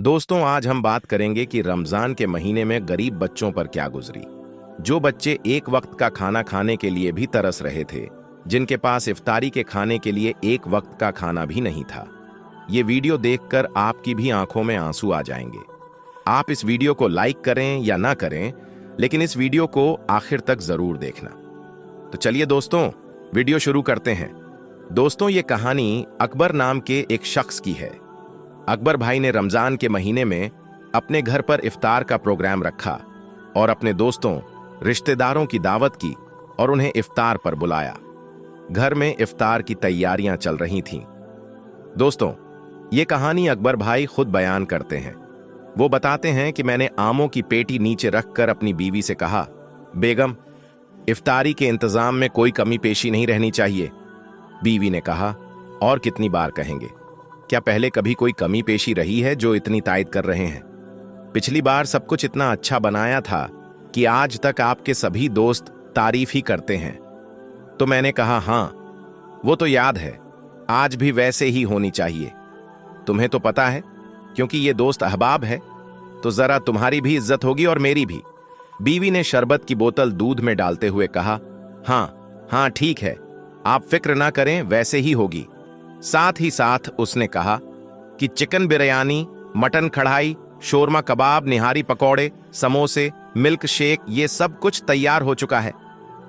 दोस्तों, आज हम बात करेंगे कि रमजान के महीने में गरीब बच्चों पर क्या गुजरी। जो बच्चे एक वक्त का खाना खाने के लिए भी तरस रहे थे, जिनके पास इफ्तारी के खाने के लिए एक वक्त का खाना भी नहीं था। ये वीडियो देखकर आपकी भी आंखों में आंसू आ जाएंगे। आप इस वीडियो को लाइक करें या ना करें, लेकिन इस वीडियो को आखिर तक जरूर देखना। तो चलिए दोस्तों, वीडियो शुरू करते हैं। दोस्तों, ये कहानी अकबर नाम के एक शख्स की है। अकबर भाई ने रमजान के महीने में अपने घर पर इफ्तार का प्रोग्राम रखा और अपने दोस्तों, रिश्तेदारों की दावत की और उन्हें इफ्तार पर बुलाया। घर में इफ्तार की तैयारियां चल रही थीं। दोस्तों, ये कहानी अकबर भाई खुद बयान करते हैं। वो बताते हैं कि मैंने आमों की पेटी नीचे रखकर अपनी बीवी से कहा, बेगम, इफ्तारी के इंतजाम में कोई कमी पेशी नहीं रहनी चाहिए। बीवी ने कहा, और कितनी बार कहेंगे? क्या पहले कभी कोई कमी पेशी रही है जो इतनी तायद कर रहे हैं? पिछली बार सब कुछ इतना अच्छा बनाया था कि आज तक आपके सभी दोस्त तारीफ ही करते हैं। तो मैंने कहा, हाँ, वो तो याद है, आज भी वैसे ही होनी चाहिए। तुम्हें तो पता है, क्योंकि ये दोस्त अहबाब है, तो जरा तुम्हारी भी इज्जत होगी और मेरी भी। बीवी ने शरबत की बोतल दूध में डालते हुए कहा, हाँ हाँ ठीक है, आप फिक्र ना करें, वैसे ही होगी। साथ ही साथ उसने कहा कि चिकन बिरयानी, मटन कढ़ाई, शोरमा कबाब, निहारी पकौड़े, समोसे, मिल्क शेक, ये सब कुछ तैयार हो चुका है।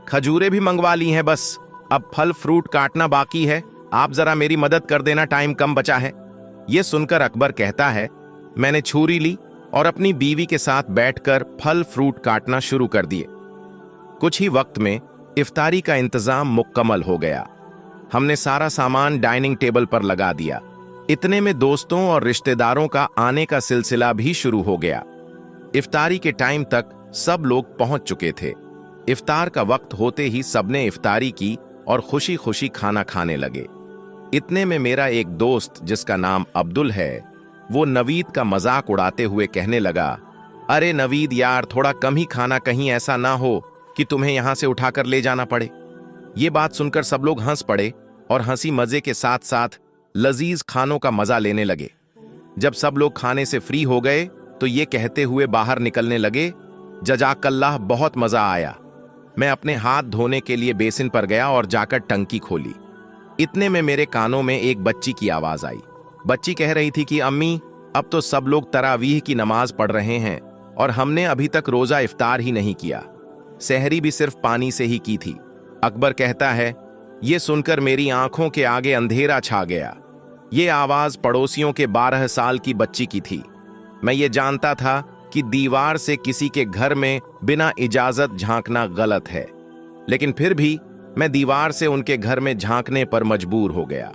खजूरें भी मंगवा ली हैं, बस अब फल फ्रूट काटना बाकी है। आप जरा मेरी मदद कर देना, टाइम कम बचा है। ये सुनकर अकबर कहता है, मैंने छुरी ली और अपनी बीवी के साथ बैठकर फल फ्रूट काटना शुरू कर दिए। कुछ ही वक्त में इफ्तारी का इंतजाम मुकम्मल हो गया। हमने सारा सामान डाइनिंग टेबल पर लगा दिया। इतने में दोस्तों और रिश्तेदारों का आने का सिलसिला भी शुरू हो गया। इफ्तारी के टाइम तक सब लोग पहुंच चुके थे। इफ्तार का वक्त होते ही सबने इफ्तारी की और खुशी खुशी खाना खाने लगे। इतने में मेरा एक दोस्त, जिसका नाम अब्दुल है, वो नवीद का मजाक उड़ाते हुए कहने लगा, अरे नवीद यार, थोड़ा कम ही खाना, कहीं ऐसा ना हो कि तुम्हें यहां से उठाकर ले जाना पड़े। ये बात सुनकर सब लोग हंस पड़े और हंसी मजे के साथ साथ लजीज खानों का मजा लेने लगे। जब सब लोग खाने से फ्री हो गए तो ये कहते हुए बाहर निकलने लगे, जजाकल्लाह, बहुत मजा आया। मैं अपने हाथ धोने के लिए बेसिन पर गया और जाकर टंकी खोली। इतने में मेरे कानों में एक बच्ची की आवाज आई। बच्ची कह रही थी कि अम्मी, अब तो सब लोग तरावीह की नमाज पढ़ रहे हैं और हमने अभी तक रोजा इफ्तार ही नहीं किया। सहरी भी सिर्फ पानी से ही की थी। अकबर कहता है, ये सुनकर मेरी आंखों के आगे अंधेरा छा गया। ये आवाज पड़ोसियों के 12 साल की बच्ची की थी। मैं ये जानता था कि दीवार से किसी के घर में बिना इजाजत झांकना गलत है, लेकिन फिर भी मैं दीवार से उनके घर में झांकने पर मजबूर हो गया।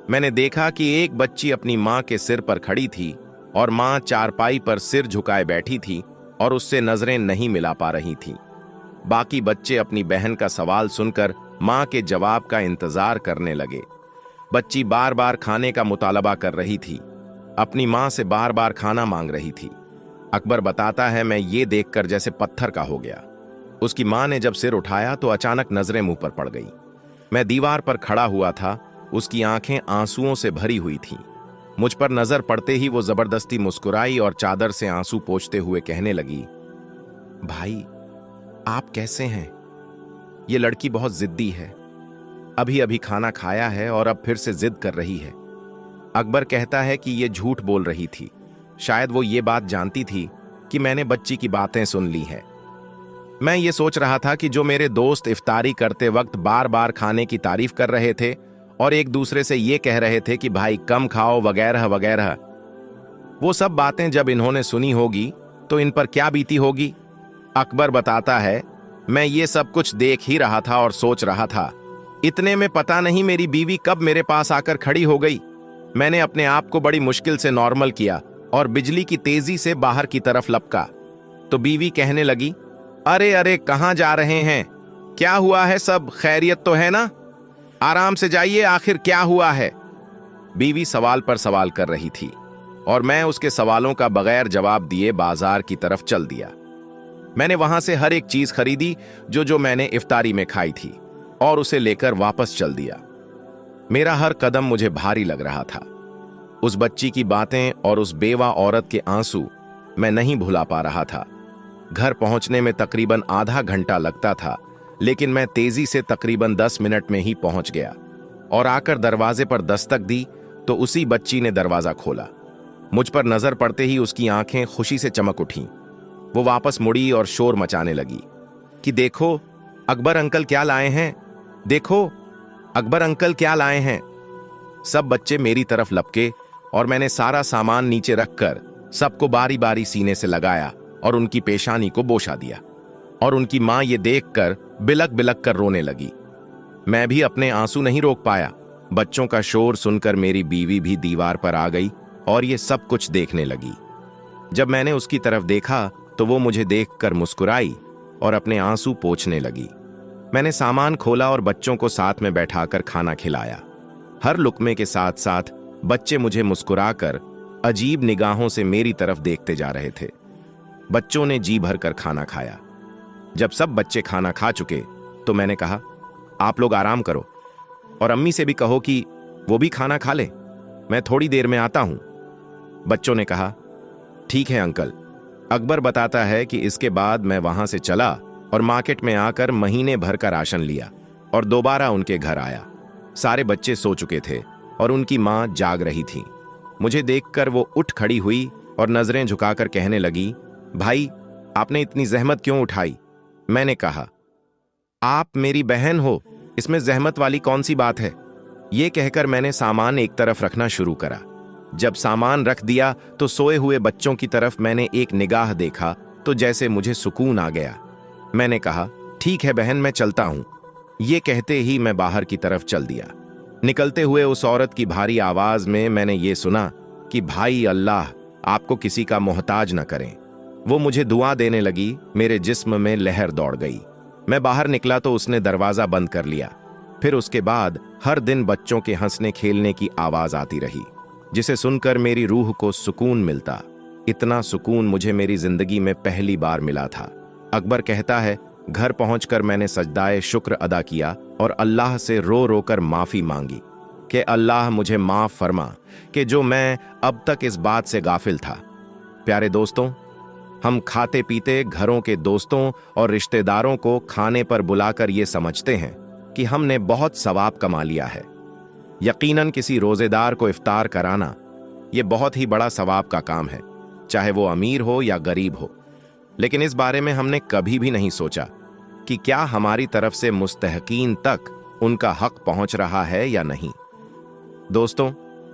मैंने देखा कि एक बच्ची अपनी मां के सिर पर खड़ी थी और मां चारपाई पर सिर झुकाए बैठी थी और उससे नजरें नहीं मिला पा रही थी। बाकी बच्चे अपनी बहन का सवाल सुनकर मां के जवाब का इंतजार करने लगे। बच्ची बार बार खाने का मुतालबा कर रही थी, अपनी मां से बार बार खाना मांग रही थी। अकबर बताता है, मैं ये देखकर जैसे पत्थर का हो गया। उसकी मां ने जब सिर उठाया तो अचानक नजरें मुंह पर पड़ गई। मैं दीवार पर खड़ा हुआ था, उसकी आंखें आंसुओं से भरी हुई थीं। मुझ पर नजर पड़ते ही वो जबरदस्ती मुस्कुराई और चादर से आंसू पोंछते हुए कहने लगी, भाई आप कैसे हैं? ये लड़की बहुत जिद्दी है, अभी अभी खाना खाया है और अब फिर से जिद कर रही है। अकबर कहता है कि ये झूठ बोल रही थी। शायद वो ये बात जानती थी कि मैंने बच्ची की बातें सुन ली हैं। मैं ये सोच रहा था कि जो मेरे दोस्त इफ्तारी करते वक्त बार बार खाने की तारीफ कर रहे थे और एक दूसरे से ये कह रहे थे कि भाई कम खाओ वगैरह वगैरह, वो सब बातें जब इन्होंने सुनी होगी तो इन पर क्या बीती होगी। अकबर बताता है, मैं ये सब कुछ देख ही रहा था और सोच रहा था। इतने में पता नहीं मेरी बीवी कब मेरे पास आकर खड़ी हो गई। मैंने अपने आप को बड़ी मुश्किल से नॉर्मल किया और बिजली की तेजी से बाहर की तरफ लपका तो बीवी कहने लगी, अरे अरे, कहां जा रहे हैं? क्या हुआ है? सब खैरियत तो है ना? आराम से जाइए, आखिर क्या हुआ है? बीवी सवाल पर सवाल कर रही थी और मैं उसके सवालों का बगैर जवाब दिए बाजार की तरफ चल दिया। मैंने वहां से हर एक चीज खरीदी जो मैंने इफ्तारी में खाई थी और उसे लेकर वापस चल दिया। मेरा हर कदम मुझे भारी लग रहा था। उस बच्ची की बातें और उस बेवा औरत के आंसू मैं नहीं भुला पा रहा था। घर पहुंचने में तकरीबन आधा घंटा लगता था, लेकिन मैं तेजी से तकरीबन 10 मिनट में ही पहुंच गया और आकर दरवाजे पर दस्तक दी तो उसी बच्ची ने दरवाजा खोला। मुझ पर नजर पड़ते ही उसकी आंखें खुशी से चमक उठीं। वो वापस मुड़ी और शोर मचाने लगी कि देखो अकबर अंकल क्या लाए हैं, देखो अकबर अंकल क्या लाए हैं। सब बच्चे मेरी तरफ लपके और मैंने सारा सामान नीचे रखकर सबको बारी बारी सीने से लगाया और उनकी पेशानी को बोसा दिया और उनकी मां ये देखकर बिलक बिलक कर रोने लगी। मैं भी अपने आंसू नहीं रोक पाया। बच्चों का शोर सुनकर मेरी बीवी भी दीवार पर आ गई और ये सब कुछ देखने लगी। जब मैंने उसकी तरफ देखा तो वो मुझे देखकर मुस्कुराई और अपने आंसू पोंछने लगी। मैंने सामान खोला और बच्चों को साथ में बैठाकर खाना खिलाया। हर लुकमे के साथ साथ बच्चे मुझे मुस्कुराकर अजीब निगाहों से मेरी तरफ देखते जा रहे थे। बच्चों ने जी भरकर खाना खाया। जब सब बच्चे खाना खा चुके तो मैंने कहा, आप लोग आराम करो और अम्मी से भी कहो कि वो भी खाना खा ले, मैं थोड़ी देर में आता हूं। बच्चों ने कहा, ठीक है अंकल। अकबर बताता है कि इसके बाद मैं वहां से चला और मार्केट में आकर महीने भर का राशन लिया और दोबारा उनके घर आया। सारे बच्चे सो चुके थे और उनकी मां जाग रही थी। मुझे देखकर वो उठ खड़ी हुई और नजरें झुकाकर कहने लगी, भाई आपने इतनी जहमत क्यों उठाई? मैंने कहा, आप मेरी बहन हो, इसमें जहमत वाली कौन सी बात है? ये कहकर मैंने सामान एक तरफ रखना शुरू करा। जब सामान रख दिया तो सोए हुए बच्चों की तरफ मैंने एक निगाह देखा तो जैसे मुझे सुकून आ गया। मैंने कहा, ठीक है बहन, मैं चलता हूं। ये कहते ही मैं बाहर की तरफ चल दिया। निकलते हुए उस औरत की भारी आवाज में मैंने ये सुना कि भाई अल्लाह आपको किसी का मोहताज न करें। वो मुझे दुआ देने लगी। मेरे जिस्म में लहर दौड़ गई। मैं बाहर निकला तो उसने दरवाजा बंद कर लिया। फिर उसके बाद हर दिन बच्चों के हंसने खेलने की आवाज आती रही, जिसे सुनकर मेरी रूह को सुकून मिलता। इतना सुकून मुझे मेरी जिंदगी में पहली बार मिला था। अकबर कहता है, घर पहुंचकर मैंने सजदाए शुक्र अदा किया और अल्लाह से रो रो कर माफी मांगी कि अल्लाह मुझे माफ फरमा कि जो मैं अब तक इस बात से गाफिल था। प्यारे दोस्तों, हम खाते पीते घरों के दोस्तों और रिश्तेदारों को खाने पर बुलाकर ये समझते हैं कि हमने बहुत सवाब कमा लिया है। यकीनन किसी रोजेदार को इफ्तार कराना ये बहुत ही बड़ा सवाब का काम है, चाहे वो अमीर हो या गरीब हो। लेकिन इस बारे में हमने कभी भी नहीं सोचा कि क्या हमारी तरफ से मुस्तहकीन तक उनका हक पहुंच रहा है या नहीं। दोस्तों,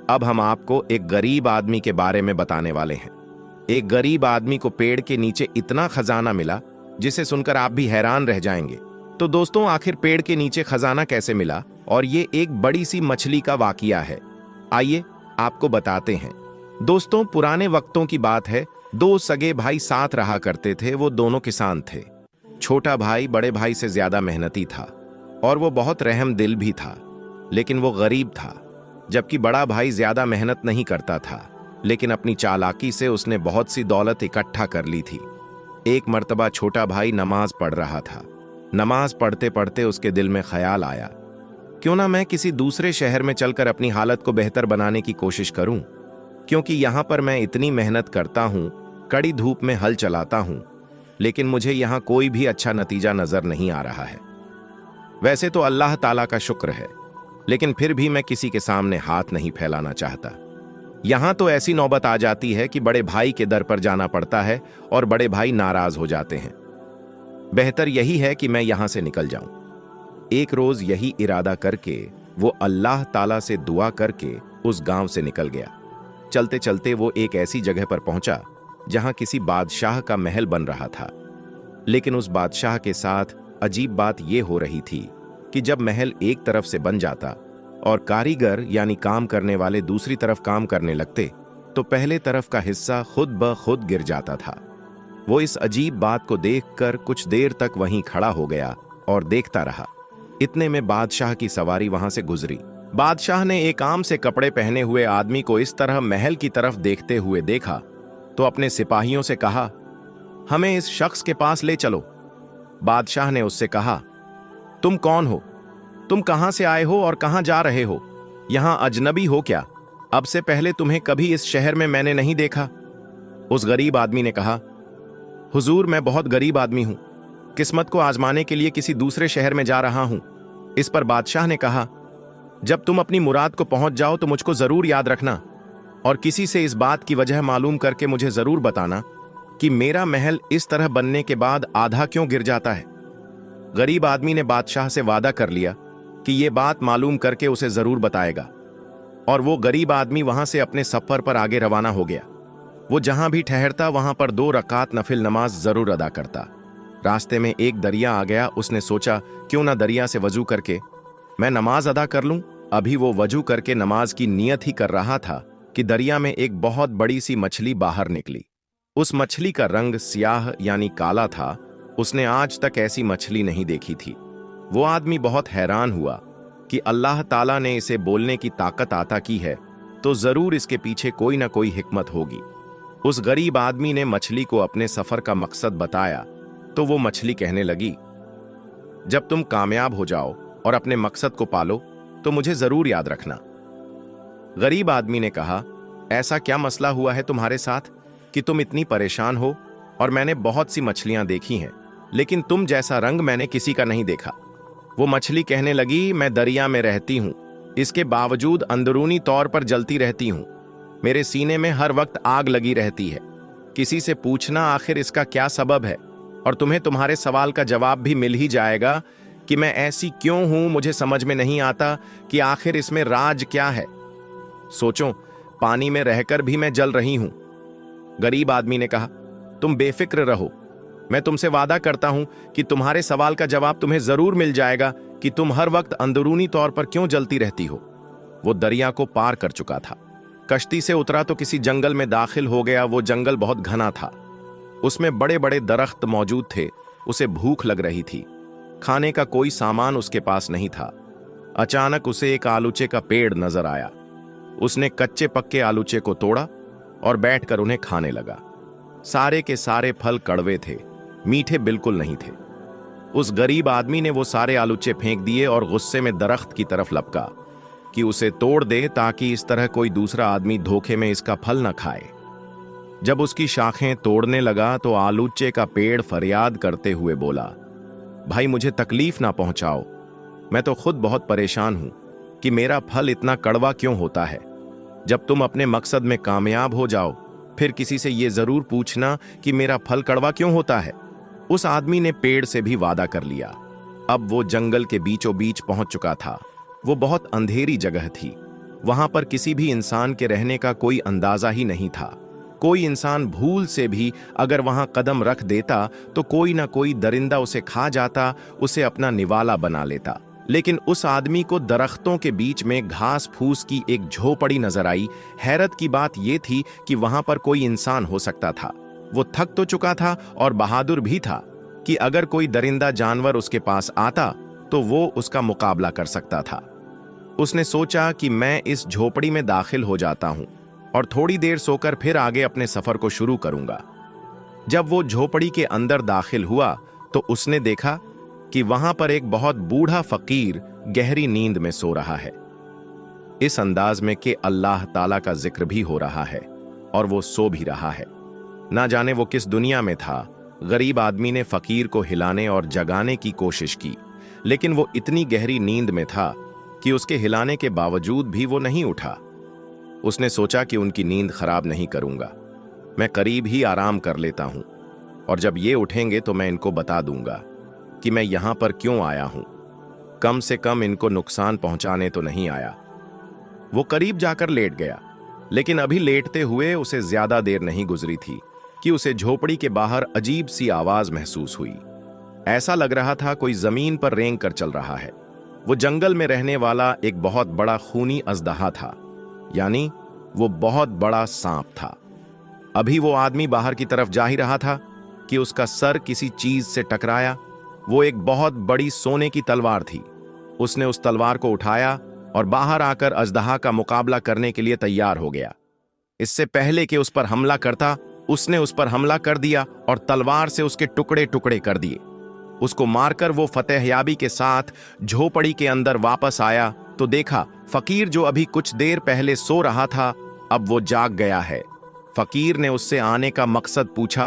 अब हम आपको एक गरीब आदमी के बारे में बताने वाले हैं। एक गरीब आदमी को पेड़ के नीचे इतना खजाना मिला जिसे सुनकर आप भी हैरान रह जाएंगे। तो दोस्तों, आखिर पेड़ के नीचे खजाना कैसे मिला? और ये एक बड़ी सी मछली का वाकया है। आइए आपको बताते हैं। दोस्तों, पुराने वक्तों की बात है। दो सगे भाई साथ रहा करते थे। वो दोनों किसान थे। छोटा भाई बड़े भाई से ज्यादा मेहनती था और वो बहुत रहम दिल भी था, लेकिन वो गरीब था। जबकि बड़ा भाई ज्यादा मेहनत नहीं करता था, लेकिन अपनी चालाकी से उसने बहुत सी दौलत इकट्ठा कर ली थी। एक मर्तबा छोटा भाई नमाज पढ़ रहा था। नमाज पढ़ते पढ़ते उसके दिल में ख्याल आया, क्यों ना मैं किसी दूसरे शहर में चलकर अपनी हालत को बेहतर बनाने की कोशिश करूं, क्योंकि यहां पर मैं इतनी मेहनत करता हूं, कड़ी धूप में हल चलाता हूं, लेकिन मुझे यहां कोई भी अच्छा नतीजा नजर नहीं आ रहा है। वैसे तो अल्लाह ताला का शुक्र है, लेकिन फिर भी मैं किसी के सामने हाथ नहीं फैलाना चाहता। यहां तो ऐसी नौबत आ जाती है कि बड़े भाई के दर पर जाना पड़ता है और बड़े भाई नाराज हो जाते हैं। बेहतर यही है कि मैं यहां से निकल जाऊं। एक रोज यही इरादा करके वो अल्लाह ताला से दुआ करके उस गांव से निकल गया। चलते चलते वो एक ऐसी जगह पर पहुंचा जहां किसी बादशाह का महल बन रहा था। लेकिन उस बादशाह के साथ अजीब बात यह हो रही थी कि जब महल एक तरफ से बन जाता और कारीगर यानी काम करने वाले दूसरी तरफ काम करने लगते तो पहले तरफ का हिस्सा खुद ब खुद गिर जाता था। वो इस अजीब बात को देखकर कुछ देर तक वहीं खड़ा हो गया और देखता रहा। इतने में बादशाह की सवारी वहां से गुजरी। बादशाह ने एक आम से कपड़े पहने हुए आदमी को इस तरह महल की तरफ देखते हुए देखा तो अपने सिपाहियों से कहा, हमें इस शख्स के पास ले चलो। बादशाह ने उससे कहा, तुम कौन हो? तुम कहां से आए हो और कहां जा रहे हो? यहां अजनबी हो क्या? अब से पहले तुम्हें कभी इस शहर में मैंने नहीं देखा। उस गरीब आदमी ने कहा, हुजूर, मैं बहुत गरीब आदमी हूं, किस्मत को आजमाने के लिए किसी दूसरे शहर में जा रहा हूं। इस पर बादशाह ने कहा, जब तुम अपनी मुराद को पहुंच जाओ तो मुझको जरूर याद रखना और किसी से इस बात की वजह मालूम करके मुझे जरूर बताना कि मेरा महल इस तरह बनने के बाद आधा क्यों गिर जाता है। गरीब आदमी ने बादशाह से वादा कर लिया कि यह बात मालूम करके उसे जरूर बताएगा, और वो गरीब आदमी वहां से अपने सफर पर आगे रवाना हो गया। वो जहां भी ठहरता वहां पर 2 रकात नफिल नमाज जरूर अदा करता। रास्ते में एक दरिया आ गया। उसने सोचा, क्यों ना दरिया से वजू करके मैं नमाज अदा कर लूं। अभी वो वजू करके नमाज की नियत ही कर रहा था कि दरिया में एक बहुत बड़ी सी मछली बाहर निकली। उस मछली का रंग सियाह यानी काला था। उसने आज तक ऐसी मछली नहीं देखी थी। वो आदमी बहुत हैरान हुआ कि अल्लाह ताला ने इसे बोलने की ताकत अता की है, तो जरूर इसके पीछे कोई ना कोई हिकमत होगी। उस गरीब आदमी ने मछली को अपने सफर का मकसद बताया तो वो मछली कहने लगी, जब तुम कामयाब हो जाओ और अपने मकसद को पालो तो मुझे जरूर याद रखना। गरीब आदमी ने कहा, ऐसा क्या मसला हुआ है तुम्हारे साथ कि तुम इतनी परेशान हो? और मैंने बहुत सी मछलियां देखी हैं, लेकिन तुम जैसा रंग मैंने किसी का नहीं देखा। वो मछली कहने लगी, मैं दरिया में रहती हूं, इसके बावजूद अंदरूनी तौर पर जलती रहती हूं। मेरे सीने में हर वक्त आग लगी रहती है। किसी से पूछना आखिर इसका क्या सबब है, और तुम्हें तुम्हारे सवाल का जवाब भी मिल ही जाएगा कि मैं ऐसी क्यों हूं। मुझे समझ में नहीं आता कि आखिर इसमें राज क्या है। सोचो, पानी में रहकर भी मैं जल रही हूं। गरीब आदमी ने कहा, तुम बेफिक्र रहो, मैं तुमसे वादा करता हूं कि तुम्हारे सवाल का जवाब तुम्हें जरूर मिल जाएगा कि तुम हर वक्त अंदरूनी तौर पर क्यों जलती रहती हो। वो दरिया को पार कर चुका था। कश्ती से उतरा तो किसी जंगल में दाखिल हो गया। वो जंगल बहुत घना था, उसमें बड़े बड़े दरख्त मौजूद थे। उसे भूख लग रही थी। खाने का कोई सामान उसके पास नहीं था। अचानक उसे एक आलूचे का पेड़ नजर आया। उसने कच्चे पक्के आलूचे को तोड़ा और बैठकर उन्हें खाने लगा। सारे के सारे फल कड़वे थे, मीठे बिल्कुल नहीं थे। उस गरीब आदमी ने वो सारे आलूचे फेंक दिए और गुस्से में दरख्त की तरफ लपका कि उसे तोड़ दे ताकि इस तरह कोई दूसरा आदमी धोखे में इसका फल न खाए। जब उसकी शाखें तोड़ने लगा तो आलूचे का पेड़ फरियाद करते हुए बोला, भाई मुझे तकलीफ ना पहुंचाओ, मैं तो खुद बहुत परेशान हूं कि मेरा फल इतना कड़वा क्यों होता है। जब तुम अपने मकसद में कामयाब हो जाओ फिर किसी से यह जरूर पूछना कि मेरा फल कड़वा क्यों होता है। उस आदमी ने पेड़ से भी वादा कर लिया। अब वो जंगल के बीचों बीच पहुंच चुका था। वो बहुत अंधेरी जगह थी। वहां पर किसी भी इंसान के रहने का कोई अंदाजा ही नहीं था। कोई इंसान भूल से भी अगर वहां कदम रख देता तो कोई ना कोई दरिंदा उसे खा जाता, उसे अपना निवाला बना लेता। लेकिन उस आदमी को दरख्तों के बीच में घास फूस की एक झोपड़ी नजर आई। हैरत की बात यह थी कि वहां पर कोई इंसान हो सकता था। वो थक तो चुका था और बहादुर भी था कि अगर कोई दरिंदा जानवर उसके पास आता तो वो उसका मुकाबला कर सकता था। उसने सोचा कि मैं इस झोपड़ी में दाखिल हो जाता हूं और थोड़ी देर सोकर फिर आगे अपने सफर को शुरू करूंगा। जब वो झोपड़ी के अंदर दाखिल हुआ तो उसने देखा कि वहां पर एक बहुत बूढ़ा फकीर गहरी नींद में सो रहा है। इस अंदाज में कि अल्लाह ताला का जिक्र भी हो रहा है और वो सो भी रहा है। ना जाने वो किस दुनिया में था। गरीब आदमी ने फकीर को हिलाने और जगाने की कोशिश की, लेकिन वो इतनी गहरी नींद में था कि उसके हिलाने के बावजूद भी वो नहीं उठा। उसने सोचा कि उनकी नींद खराब नहीं करूंगा, मैं करीब ही आराम कर लेता हूं और जब ये उठेंगे तो मैं इनको बता दूंगा कि मैं यहां पर क्यों आया हूं। कम से कम इनको नुकसान पहुंचाने तो नहीं आया। वो करीब जाकर लेट गया, लेकिन अभी लेटते हुए उसे ज्यादा देर नहीं गुजरी थी कि उसे झोपड़ी के बाहर अजीब सी आवाज महसूस हुई। ऐसा लग रहा था कोई जमीन पर रेंग कर चल रहा है। वो जंगल में रहने वाला एक बहुत बड़ा खूनी अजदहा था, यानी वो बहुत बड़ा सांप था। अभी वो आदमी बाहर की तरफ जा ही रहा था कि उसका सर किसी चीज से टकराया। वो एक बहुत बड़ी सोने की तलवार थी। उसने उस तलवार को उठाया और बाहर आकर अजदहा का मुकाबला करने के लिए तैयार हो गया। इससे पहले कि उस पर हमला करता, उसने उस पर हमला कर दिया और तलवार से उसके टुकड़े टुकड़े कर दिए। उसको मारकर वो फतेहयाबी के साथ झोपड़ी के अंदर वापस आया तो देखा फकीर जो अभी कुछ देर पहले सो रहा था अब वो जाग गया है। फकीर ने उससे आने का मकसद पूछा,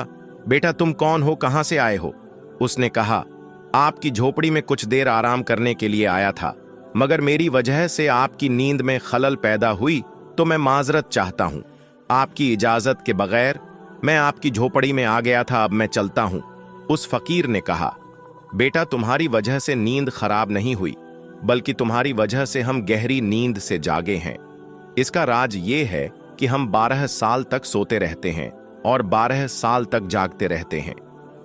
बेटा तुम कौन हो, कहां से आए हो? उसने कहा, आपकी झोपड़ी में कुछ देर आराम करने के लिए आया था, मगर मेरी वजह से आपकी नींद में खलल पैदा हुई तो मैं माजरत चाहता हूं। आपकी इजाजत के बगैर मैं आपकी झोपड़ी में आ गया था, अब मैं चलता हूं। उस फकीर ने कहा, बेटा तुम्हारी वजह से नींद खराब नहीं हुई, बल्कि तुम्हारी वजह से हम गहरी नींद से जागे हैं। इसका राज ये है कि हम 12 साल तक सोते रहते हैं और 12 साल तक जागते रहते हैं।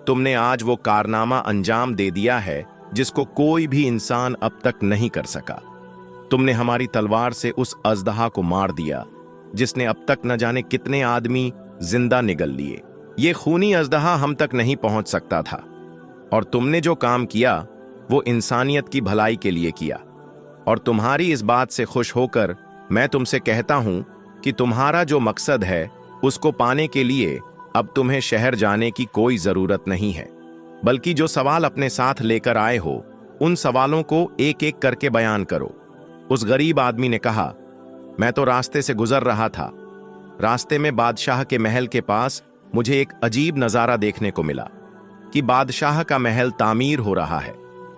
तुमने आज वो कारनामा अंजाम दे दिया है जिसको कोई भी इंसान अब तक नहीं कर सका। तुमने हमारी तलवार से उस अजदहा को मार दिया जिसने अब तक न जाने कितने आदमी जिंदा निगल लिए। ये खूनी अजदहा हम तक नहीं पहुंच सकता था, और तुमने जो काम किया वो इंसानियत की भलाई के लिए किया। और तुम्हारी इस बात से खुश होकर मैं तुमसे कहता हूं कि तुम्हारा जो मकसद है उसको पाने के लिए अब तुम्हें शहर जाने की कोई जरूरत नहीं है, बल्कि जो सवाल अपने साथ लेकर आए हो उन सवालों को एक एक करके बयान करो। उस गरीब आदमी ने कहा, मैं तो रास्ते से गुजर रहा था। रास्ते में बादशाह के महल के पास मुझे एक अजीब नजारा देखने को मिला कि बादशाह का महल तामीर हो रहा है,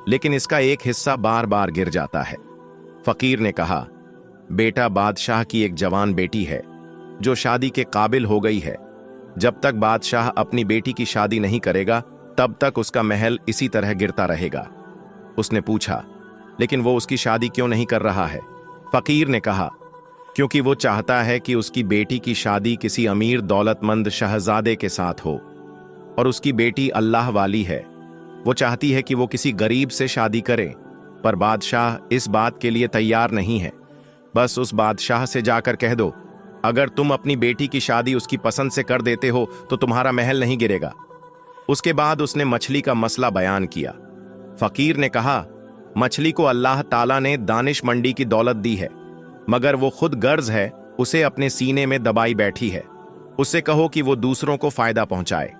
लेकिन इसका एक हिस्सा बार बार गिर जाता है। फकीर ने कहा, बेटा बादशाह की एक जवान बेटी है जो शादी के काबिल हो गई है। जब तक बादशाह अपनी बेटी की शादी नहीं करेगा तब तक उसका महल इसी तरह गिरता रहेगा। उसने पूछा, लेकिन वो उसकी शादी क्यों नहीं कर रहा है? फकीर ने कहा, क्योंकि वो चाहता है कि उसकी बेटी की शादी किसी अमीर दौलतमंद शहजादे के साथ हो, और उसकी बेटी अल्लाह वाली है। वो चाहती है कि वो किसी गरीब से शादी करे, पर बादशाह इस बात के लिए तैयार नहीं है। बस उस बादशाह से जाकर कह दो, अगर तुम अपनी बेटी की शादी उसकी पसंद से कर देते हो तो तुम्हारा महल नहीं गिरेगा। उसके बाद उसने मछली का मसला बयान किया। फकीर ने कहा, मछली को अल्लाह ताला ने दानिश मंडी की दौलत दी है, मगर वो खुद गर्ज है, उसे अपने सीने में दबाई बैठी है। उससे कहो कि वो दूसरों को फायदा पहुंचाए।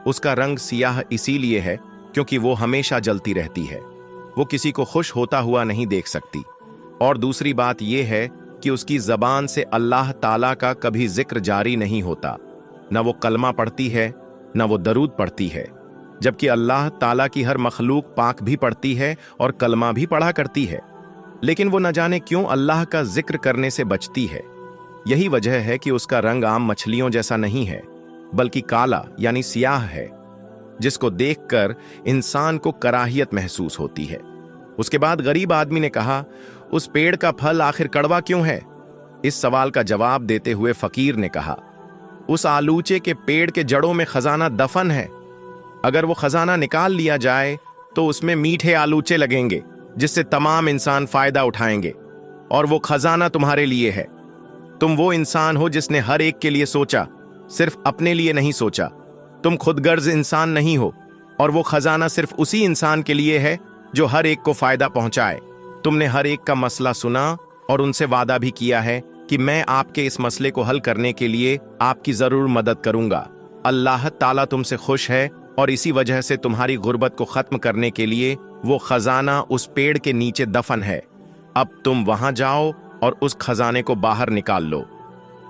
उसका रंग सियाह इसीलिए है क्योंकि वो हमेशा जलती रहती है। वो किसी को खुश होता हुआ नहीं देख सकती। और दूसरी बात यह है कि उसकी जबान से अल्लाह ताला का कभी जिक्र जारी नहीं होता। न वो कलमा पढ़ती है न वो दरूद पढ़ती है, जबकि अल्लाह ताला की हर मखलूक पाक भी पढ़ती है और कलमा भी पढ़ा करती है, लेकिन वो न जाने क्यों अल्लाह का जिक्र करने से बचती है। यही वजह है कि उसका रंग आम मछलियों जैसा नहीं है, बल्कि काला यानी सियाह है, जिसको देखकर इंसान को कराहियत महसूस होती है। उसके बाद गरीब आदमी ने कहा, उस पेड़ का फल आखिर कड़वा क्यों है? इस सवाल का जवाब देते हुए फकीर ने कहा, उस आलूचे के पेड़ के जड़ों में खजाना दफन है। अगर वो खजाना निकाल लिया जाए तो उसमें मीठे आलूचे लगेंगे जिससे तमाम इंसान फायदा उठाएंगे, और वो खजाना तुम्हारे लिए है। तुम वो इंसान हो जिसने हर एक के लिए सोचा, सिर्फ अपने लिए नहीं सोचा। तुम खुदगर्ज इंसान नहीं हो, और वो खजाना सिर्फ उसी इंसान के लिए है जो हर एक को फायदा पहुंचाए। तुमने हर एक का मसला सुना और उनसे वादा भी किया है कि मैं आपके इस मसले को हल करने के लिए आपकी जरूर मदद करूंगा। अल्लाह ताला तुमसे खुश है, और इसी वजह से तुम्हारी गुर्बत को खत्म करने के लिए वो खजाना उस पेड़ के नीचे दफन है। अब तुम वहां जाओ और उस खजाने को बाहर निकाल लो।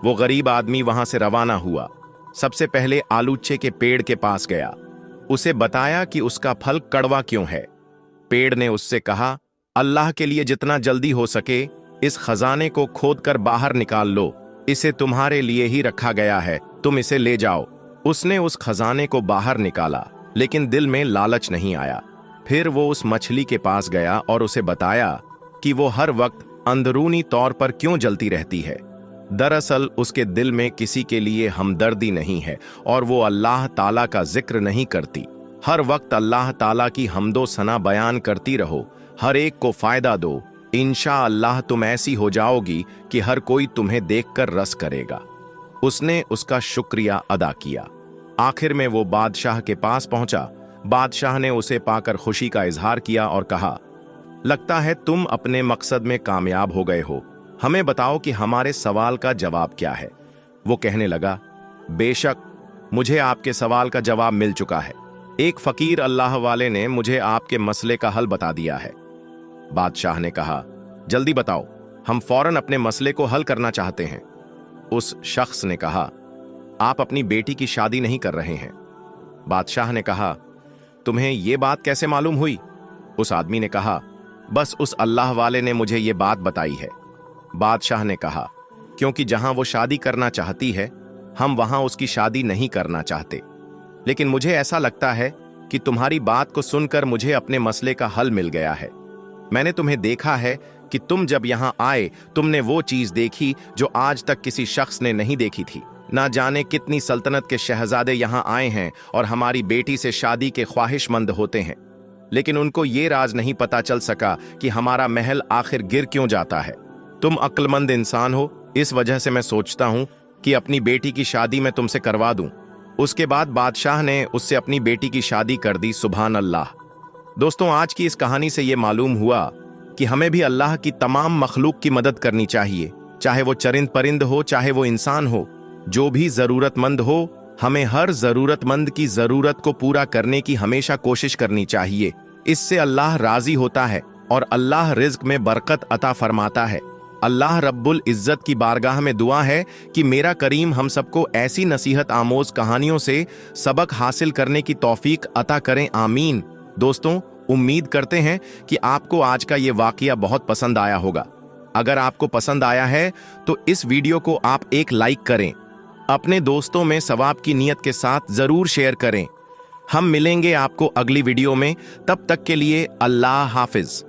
वो गरीब आदमी वहां से रवाना हुआ। सबसे पहले आलूचे के पेड़ के पास गया, उसे बताया कि उसका फल कड़वा क्यों है। पेड़ ने उससे कहा, अल्लाह के लिए जितना जल्दी हो सके इस खजाने को खोदकर बाहर निकाल लो। इसे तुम्हारे लिए ही रखा गया है, तुम इसे ले जाओ। उसने उस खजाने को बाहर निकाला, लेकिन दिल में लालच नहीं आया। फिर वो उस मछली के पास गया और उसे बताया कि वो हर वक्त अंदरूनी तौर पर क्यों जलती रहती है। दरअसल उसके दिल में किसी के लिए हमदर्दी नहीं है, और वो अल्लाह ताला का जिक्र नहीं करती। हर वक्त अल्लाह ताला की हम्दो सना बयान करती रहो, हर एक को फायदा दो। इंशाअल्लाह तुम ऐसी हो जाओगी कि हर कोई तुम्हें देखकर रस करेगा। उसने उसका शुक्रिया अदा किया। आखिर में वो बादशाह के पास पहुंचा। बादशाह ने उसे पाकर खुशी का इजहार किया और कहा, लगता है तुम अपने मकसद में कामयाब हो गए हो। हमें बताओ कि हमारे सवाल का जवाब क्या है। वो कहने लगा, बेशक मुझे आपके सवाल का जवाब मिल चुका है। एक फकीर अल्लाह वाले ने मुझे आपके मसले का हल बता दिया है। बादशाह ने कहा, जल्दी बताओ, हम फौरन अपने मसले को हल करना चाहते हैं। उस शख्स ने कहा, आप अपनी बेटी की शादी नहीं कर रहे हैं। बादशाह ने कहा, तुम्हें यह बात कैसे मालूम हुई? उस आदमी ने कहा, बस उस अल्लाह वाले ने मुझे यह बात बताई है। बादशाह ने कहा, क्योंकि जहां वो शादी करना चाहती है, हम वहां उसकी शादी नहीं करना चाहते। लेकिन मुझे ऐसा लगता है कि तुम्हारी बात को सुनकर मुझे अपने मसले का हल मिल गया है। मैंने तुम्हें देखा है कि तुम जब यहां आए, तुमने वो चीज देखी जो आज तक किसी शख्स ने नहीं देखी थी। ना जाने कितनी सल्तनत के शहजादे यहां आए हैं और हमारी बेटी से शादी के ख्वाहिशमंद होते हैं, लेकिन उनको ये राज नहीं पता चल सका कि हमारा महल आखिर गिर क्यों जाता है। तुम अक्लमंद इंसान हो, इस वजह से मैं सोचता हूं कि अपनी बेटी की शादी मैं तुमसे करवा दूं। उसके बाद बादशाह ने उससे अपनी बेटी की शादी कर दी। सुभान अल्लाह। दोस्तों, आज की इस कहानी से यह मालूम हुआ कि हमें भी अल्लाह की तमाम मखलूक की मदद करनी चाहिए, चाहे वो चरिंद परिंद हो, चाहे वो इंसान हो, जो भी जरूरतमंद हो। हमें हर जरूरतमंद की जरूरत को पूरा करने की हमेशा कोशिश करनी चाहिए। इससे अल्लाह राजी होता है और अल्लाह रिज्क में बरकत अता फरमाता है। अल्लाह रब्बुल इज्जत की बारगाह में दुआ है कि मेरा करीम हम सबको ऐसी नसीहत आमोज कहानियों से सबक हासिल करने की तौफीक अता करें। आमीन। दोस्तों, उम्मीद करते हैं कि आपको आज का ये वाकया बहुत पसंद आया होगा। अगर आपको पसंद आया है तो इस वीडियो को आप एक लाइक करें, अपने दोस्तों में सवाब की नीयत के साथ जरूर शेयर करें। हम मिलेंगे आपको अगली वीडियो में, तब तक के लिए अल्लाह हाफिज।